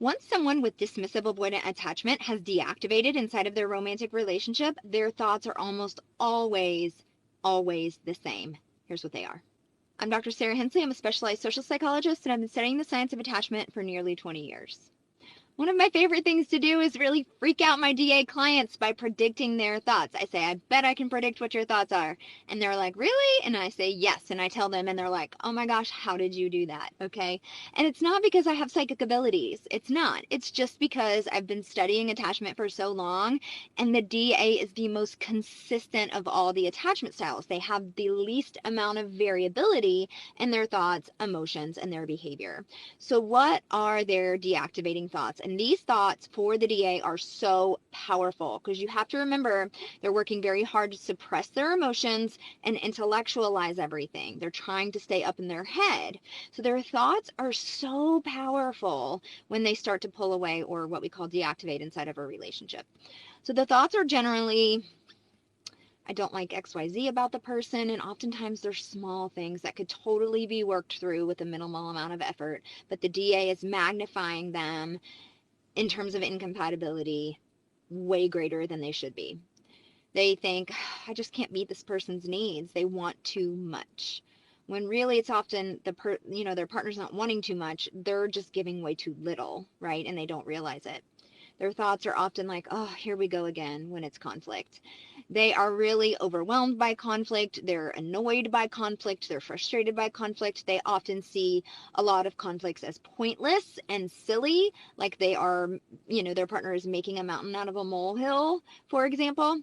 Once someone with dismissive avoidant attachment has deactivated inside of their romantic relationship, their thoughts are almost always the same. Here's what they are. I'm Dr. Sarah Hensley. I'm a specialized social psychologist, and I've been studying the science of attachment for nearly 20 years. One of my favorite things to do is really freak out my DA clients by predicting their thoughts. I say, I bet I can predict what your thoughts are. And they're like, really? And I say, yes. And I tell them, and they're like, oh my gosh, how did you do that? Okay. And it's not because I have psychic abilities. It's not. It's just because I've been studying attachment for so long, and the DA is the most consistent of all the attachment styles. They have the least amount of variability in their thoughts, emotions, and their behavior. So what are their deactivating thoughts? And these thoughts for the DA are so powerful because you have to remember they're working very hard to suppress their emotions and intellectualize everything. They're trying to stay up in their head. So their thoughts are so powerful when they start to pull away, or what we call deactivate, inside of a relationship. So the thoughts are generally, I don't like XYZ about the person, and oftentimes there's small things that could totally be worked through with a minimal amount of effort, but the DA is magnifying them in terms of incompatibility way greater than they should be. They think, I just can't meet this person's needs. They want too much. When really it's often their partner's not wanting too much, they're just giving way too little, right? And they don't realize it. Their thoughts are often like, oh, here we go again when it's conflict. They are really overwhelmed by conflict. They're annoyed by conflict. They're frustrated by conflict. They often see a lot of conflicts as pointless and silly, like they are, their partner is making a mountain out of a molehill, for example.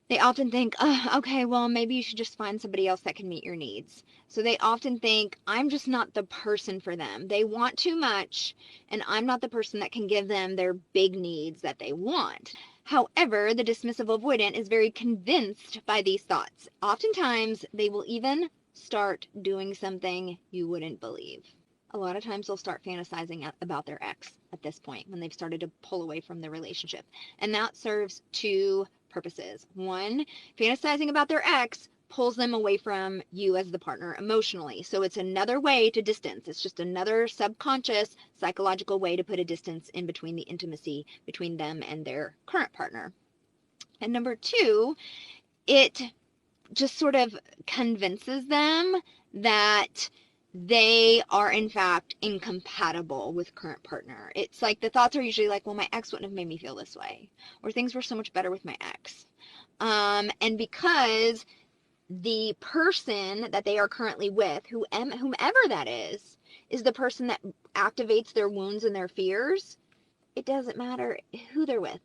They often think, oh, okay, well, maybe you should just find somebody else that can meet your needs. So they often think, I'm just not the person for them. They want too much, and I'm not the person that can give them their big needs that they want. However, the dismissive avoidant is very convinced by these thoughts. Oftentimes, they will even start doing something you wouldn't believe. A lot of times they'll start fantasizing about their ex at this point when they've started to pull away from the relationship. And that serves two purposes. One, fantasizing about their ex pulls them away from you as the partner emotionally. So it's another way to distance. It's just another subconscious psychological way to put a distance in between the intimacy between them and their current partner. And number two, it just sort of convinces them that they are in fact incompatible with current partner. It's like the thoughts are usually like, well, my ex wouldn't have made me feel this way, or things were so much better with my ex. And because the person that they are currently with, whomever that is the person that activates their wounds and their fears, it doesn't matter who they're with.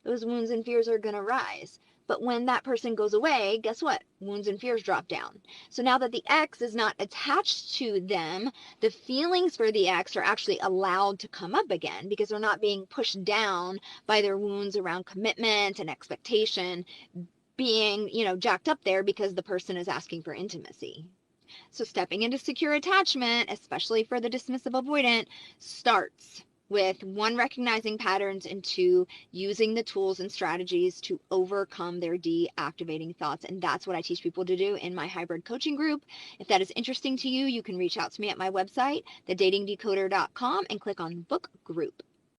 Those wounds and fears are going to rise. But when that person goes away, guess what? Wounds and fears drop down. So now that the ex is not attached to them, the feelings for the ex are actually allowed to come up again because they're not being pushed down by their wounds around commitment and expectation being, jacked up there because the person is asking for intimacy. So stepping into secure attachment, especially for the dismissive avoidant, starts with one, recognizing patterns, and two, using the tools and strategies to overcome their deactivating thoughts. And that's what I teach people to do in my hybrid coaching group. If that is interesting to you, you can reach out to me at my website, thedatingdecoder.com, and click on book group.